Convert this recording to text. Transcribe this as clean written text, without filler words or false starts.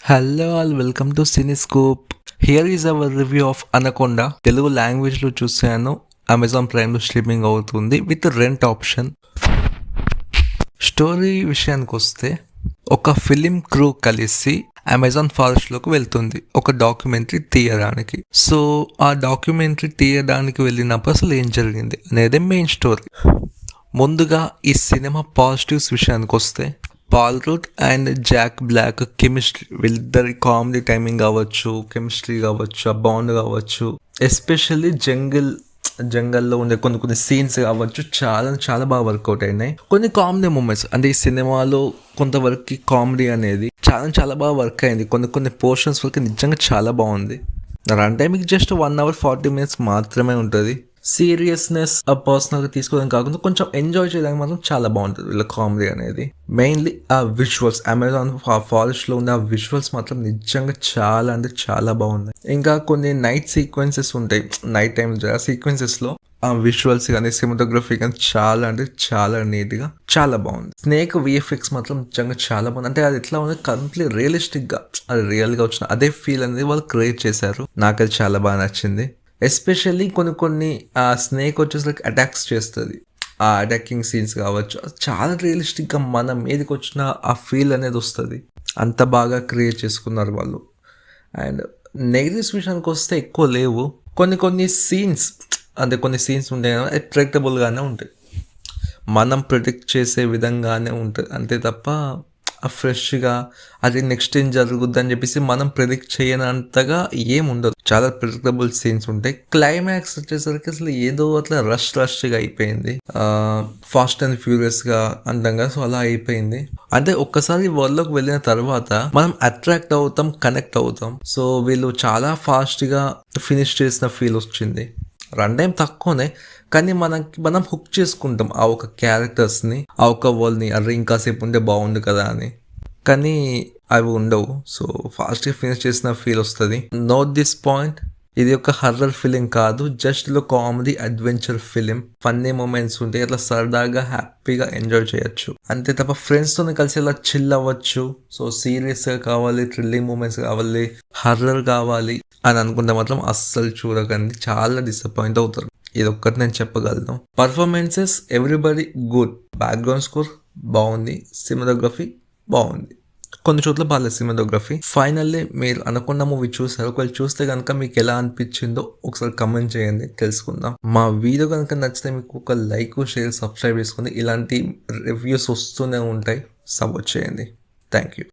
Hello all welcome to Cinescope. Here is our review of Anaconda. Telugu లాంగ్వేజ్లో చూసాను. Amazon ప్రైమ్లో streaming అవుతుంది with rent option. Story విషయానికి వస్తే ఒక ఫిలిం క్రూ కలిసి అమెజాన్ ఫారెస్ట్లోకి వెళ్తుంది ఒక డాక్యుమెంటరీ తీయడానికి. సో ఆ డాక్యుమెంటరీ తీయడానికి వెళ్ళినప్పుడు అసలు ఏం జరిగింది అనేది మెయిన్ స్టోరీ. ముందుగా ఈ సినిమా పాజిటివ్స్ విషయానికి వస్తే Paul Rudd and Jack Black chemistry, వీళ్ళిద్దరి కామెడీ టైమింగ్ కావచ్చు, కెమిస్ట్రీ కావచ్చు, ఆ బాండ్ కావచ్చు, ఎస్పెషల్లీ జంగల్లో ఉండే కొన్ని సీన్స్ కావచ్చు, చాలా చాలా బాగా వర్కౌట్ అయినాయి. కొన్ని కామెడీ మూమెంట్స్ అంటే ఈ సినిమాలో కొంతవరకు కామెడీ అనేది చాలా చాలా బాగా వర్క్ అయింది. కొన్ని పోర్షన్స్ వరకు నిజంగా చాలా బాగుంది. రన్ టైంకి జస్ట్ 1 hour 40 minutes మాత్రమే ఉంటుంది. సీరియస్నెస్ పర్సనల్గా తీసుకోవడం కాకుండా కొంచెం ఎంజాయ్ చేయడానికి మాత్రం చాలా బాగుంటుంది వీళ్ళ కామెడీ అనేది. మెయిన్లీ ఆ విజువల్స్, అమెజాన్ ఫారెస్ట్లో ఉన్న ఆ విజువల్స్ మాత్రం నిజంగా చాలా అంటే చాలా బాగున్నాయి. ఇంకా కొన్ని నైట్ సీక్వెన్సెస్ ఉంటాయి, నైట్ టైం సీక్వెన్సెస్లో ఆ విజువల్స్ కానీ సినిమాటోగ్రఫీ కానీ చాలా అంటే చాలా నీట్గా చాలా బాగుంది. స్నేక్ విఎఫ్ఎక్స్ మాత్రం నిజంగా చాలా బాగుంది. అంటే అది ఎట్లా ఉంది, కంప్లీట్ రియలిస్టిక్గా అది రియల్గా వచ్చిన అదే ఫీల్ అనేది వాళ్ళు క్రియేట్ చేశారు. నాకు అది చాలా బాగా నచ్చింది. ఎస్పెషల్లీ కొన్ని ఆ స్నేక్ వచ్చేసరికి అటాక్స్ చేస్తుంది, ఆ అటాకింగ్ సీన్స్ కావచ్చు, చాలా రియలిస్టిక్గా మన మీదకి వచ్చిన ఆ ఫీల్ అనేది వస్తుంది. అంత బాగా క్రియేట్ చేసుకున్నారు వాళ్ళు. అండ్ నెగిటివ్స్ విషయానికి వస్తే ఎక్కువ లేవు. కొన్ని సీన్స్ అంటే కొన్ని సీన్స్ ఉంటాయి కదా, అట్రాక్టబుల్గానే ఉంటాయి, మనం ప్రిడిక్ట్ చేసే విధంగానే ఉంటుంది. అంతే తప్ప ఫ్రెష్గా అది నెక్స్ట్ ఏం జరుగుద్ది అని చెప్పేసి మనం ప్రిడిక్ట్ చేయనంతగా ఏం ఉండదు. చాలా ప్రిడిక్టబుల్ సీన్స్ ఉంటాయి. క్లైమాక్స్ వచ్చేసరికి అసలు ఏదో అట్లా రష్గా అయిపోయింది, ఫాస్ట్ అండ్ ఫ్యూరియస్గా అందంగా. సో అలా అయిపోయింది. అంటే ఒక్కసారి వరల్డ్లోకి వెళ్ళిన తర్వాత మనం అట్రాక్ట్ అవుతాం, కనెక్ట్ అవుతాం. సో వీళ్ళు చాలా ఫాస్ట్గా ఫినిష్ చేసిన ఫీల్ వచ్చింది. రన్ టైం తక్కువనే కానీ మనం హుక్ చేసుకుంటాం ఆ ఒక క్యారెక్టర్స్ని, ఆ ఒక వరల్డ్ని. అరే ఇంకాసేపు ఉంటే బాగుంది కదా అని. కానీ అవి ఉండవు. సో ఫాస్ట్గా ఫినిష్ చేసిన ఫీల్ వస్తుంది. నోట్ దిస్ పాయింట్, ఇది ఒక హర్రర్ ఫిలిం కాదు, just low comedy adventure film. Funny moments ఉంటాయి, అట్లా సరదాగా హ్యాపీగా ఎంజాయ్ చేయొచ్చు. అంతే తప్ప ఫ్రెండ్స్తో కలిసి ఇలా చిల్ అవ్వచ్చు. సో సీరియస్గా కావాలి, థ్రిల్లింగ్ మూమెంట్స్ కావాలి, హర్రర్ కావాలి అని అనుకుంటే మాత్రం అస్సలు చూడకండి, చాలా డిసప్పాయింట్ అవుతారు. ఇది ఒక్కటి నేను చెప్పగలను. Performances everybody good, background score బాగుంది, సినిమాటోగ్రఫీ బాగుంది, కొన్ని చోట్ల బాగాలేదు సినిమాటోగ్రఫీ. ఫైనల్లీ మీరు అనుకున్న మూవీ చూసారు, ఒకవేళ చూస్తే కనుక మీకు ఎలా అనిపించిందో ఒకసారి కమెంట్ చేయండి, తెలుసుకుందాం. మా వీడియో కనుక నచ్చితే మీకు ఒక లైక్, షేర్, సబ్స్క్రైబ్ చేసుకోండి. ఇలాంటి రివ్యూస్ వస్తూనే ఉంటాయి, సపోర్ట్ చేయండి. Thank you.